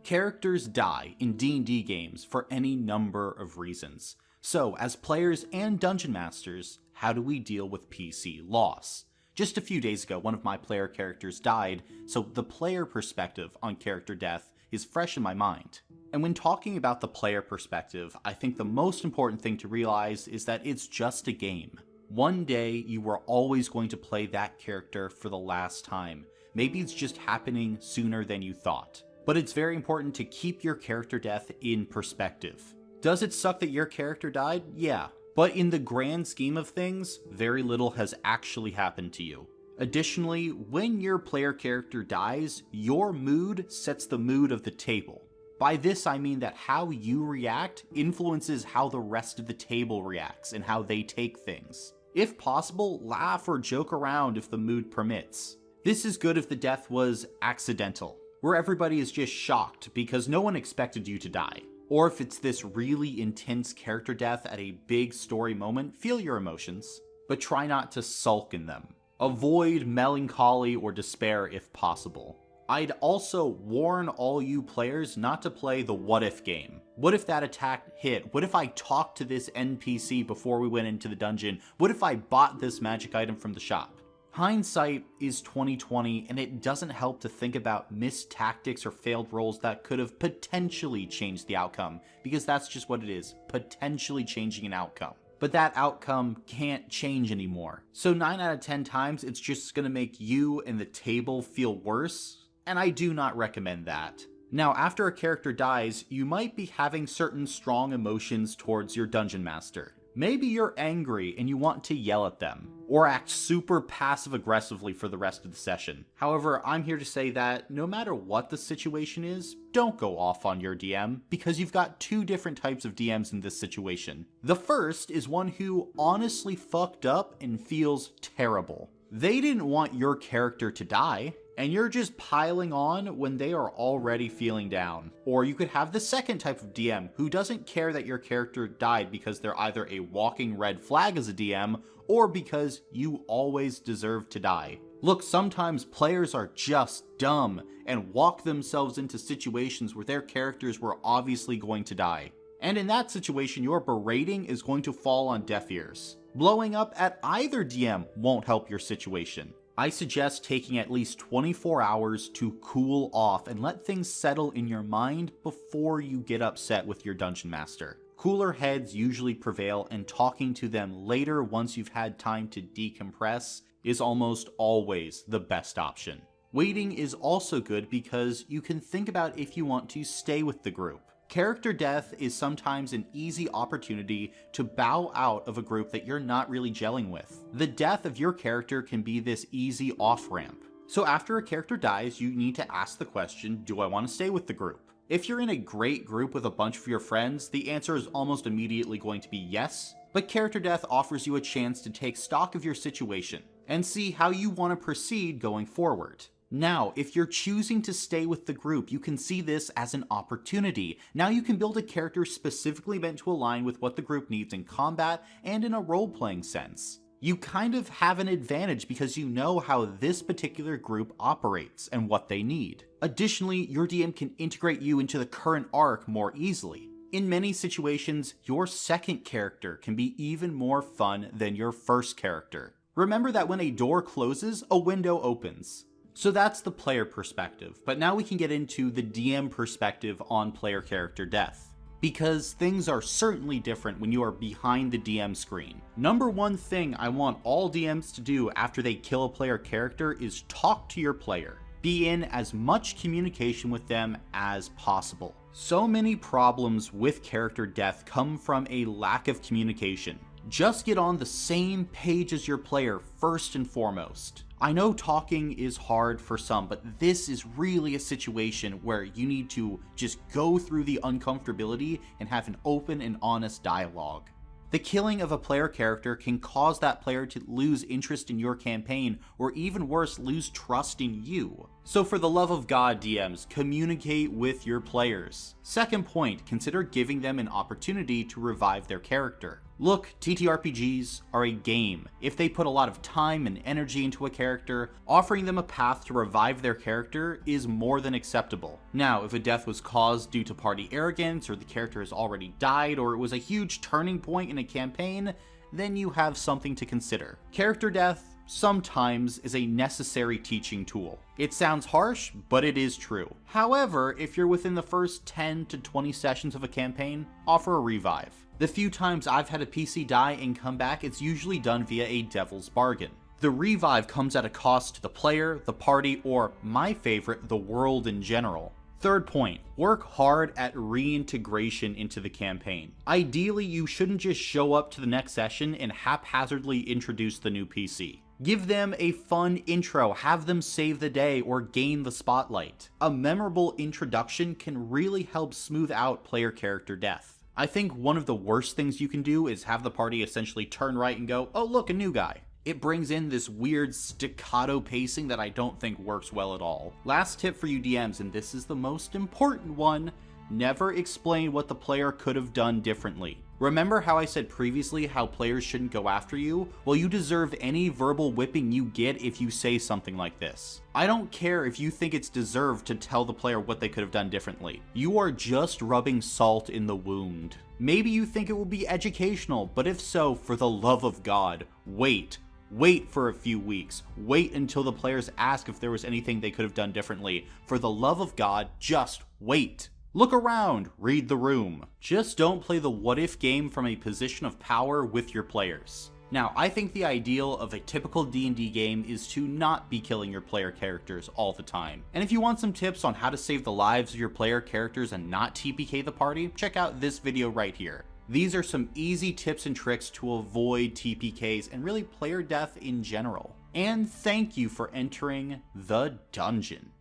Characters die in D&D games for any number of reasons. So, as players and dungeon masters, how do we deal with PC loss? Just a few days ago, one of my player characters died, so the player perspective on character death is fresh in my mind. And when talking about the player perspective, I think the most important thing to realize is that it's just a game. One day, you are always going to play that character for the last time. Maybe it's just happening sooner than you thought. But it's very important to keep your character death in perspective. Does it suck that your character died? Yeah. But in the grand scheme of things, very little has actually happened to you. Additionally, when your player character dies, your mood sets the mood of the table. By this I mean that how you react influences how the rest of the table reacts and how they take things. If possible, laugh or joke around if the mood permits. This is good if the death was accidental, where everybody is just shocked because no one expected you to die. Or if it's this really intense character death at a big story moment, feel your emotions, but try not to sulk in them. Avoid melancholy or despair if possible. I'd also warn all you players not to play the what if game. What if that attack hit? What if I talked to this NPC before we went into the dungeon? What if I bought this magic item from the shop? Hindsight is 2020, and it doesn't help to think about missed tactics or failed rolls that could have potentially changed the outcome, because that's just what it is, potentially changing an outcome. But that outcome can't change anymore. So 9 out of 10 times, it's just gonna make you and the table feel worse, and I do not recommend that. Now, after a character dies, you might be having certain strong emotions towards your dungeon master. Maybe you're angry and you want to yell at them, or act super passive-aggressively for the rest of the session. However, I'm here to say that no matter what the situation is, don't go off on your DM, because you've got two different types of DMs in this situation. The first is one who honestly fucked up and feels terrible. They didn't want your character to die, and you're just piling on when they are already feeling down. Or you could have the second type of DM who doesn't care that your character died because they're either a walking red flag as a DM or because you always deserve to die. Look, sometimes players are just dumb and walk themselves into situations where their characters were obviously going to die. And in that situation, your berating is going to fall on deaf ears. Blowing up at either DM won't help your situation. I suggest taking at least 24 hours to cool off and let things settle in your mind before you get upset with your dungeon master. Cooler heads usually prevail, and talking to them later once you've had time to decompress is almost always the best option. Waiting is also good because you can think about if you want to stay with the group. Character death is sometimes an easy opportunity to bow out of a group that you're not really gelling with. The death of your character can be this easy off-ramp. So after a character dies, you need to ask the question, do I want to stay with the group? If you're in a great group with a bunch of your friends, the answer is almost immediately going to be yes, but character death offers you a chance to take stock of your situation and see how you want to proceed going forward. Now, if you're choosing to stay with the group, you can see this as an opportunity. Now you can build a character specifically meant to align with what the group needs in combat and in a role-playing sense. You kind of have an advantage because you know how this particular group operates and what they need. Additionally, your DM can integrate you into the current arc more easily. In many situations, your second character can be even more fun than your first character. Remember that when a door closes, a window opens. So that's the player perspective, but now we can get into the DM perspective on player character death. Because things are certainly different when you are behind the DM screen. Number one thing I want all DMs to do after they kill a player character is talk to your player. Be in as much communication with them as possible. So many problems with character death come from a lack of communication. Just get on the same page as your player first and foremost. I know talking is hard for some, but this is really a situation where you need to just go through the uncomfortability and have an open and honest dialogue. The killing of a player character can cause that player to lose interest in your campaign, or even worse, lose trust in you. So for the love of God, DMs, communicate with your players. Second point, consider giving them an opportunity to revive their character. Look, TTRPGs are a game. If they put a lot of time and energy into a character, offering them a path to revive their character is more than acceptable. Now, if a death was caused due to party arrogance, or the character has already died, or it was a huge turning point in a campaign, then you have something to consider. Character death sometimes is a necessary teaching tool. It sounds harsh, but it is true. However, if you're within the first 10 to 20 sessions of a campaign, offer a revive. The few times I've had a PC die and come back, it's usually done via a devil's bargain. The revive comes at a cost to the player, the party, or, my favorite, the world in general. Third point, work hard at reintegration into the campaign. Ideally, you shouldn't just show up to the next session and haphazardly introduce the new PC. Give them a fun intro, have them save the day or gain the spotlight. A memorable introduction can really help smooth out player character death. I think one of the worst things you can do is have the party essentially turn right and go, oh look, a new guy. It brings in this weird staccato pacing that I don't think works well at all. Last tip for you DMs, and this is the most important one, never explain what the player could have done differently. Remember how I said previously how players shouldn't go after you? Well, you deserve any verbal whipping you get if you say something like this. I don't care if you think it's deserved to tell the player what they could have done differently. You are just rubbing salt in the wound. Maybe you think it will be educational, but if so, for the love of God, wait. Wait for a few weeks. Wait until the players ask if there was anything they could have done differently. For the love of God, just wait. Look around, read the room. Just don't play the what if game from a position of power with your players. Now, I think the ideal of a typical D&D game is to not be killing your player characters all the time. And if you want some tips on how to save the lives of your player characters and not TPK the party, check out this video right here. These are some easy tips and tricks to avoid TPKs and really player death in general. And thank you for entering the dungeon.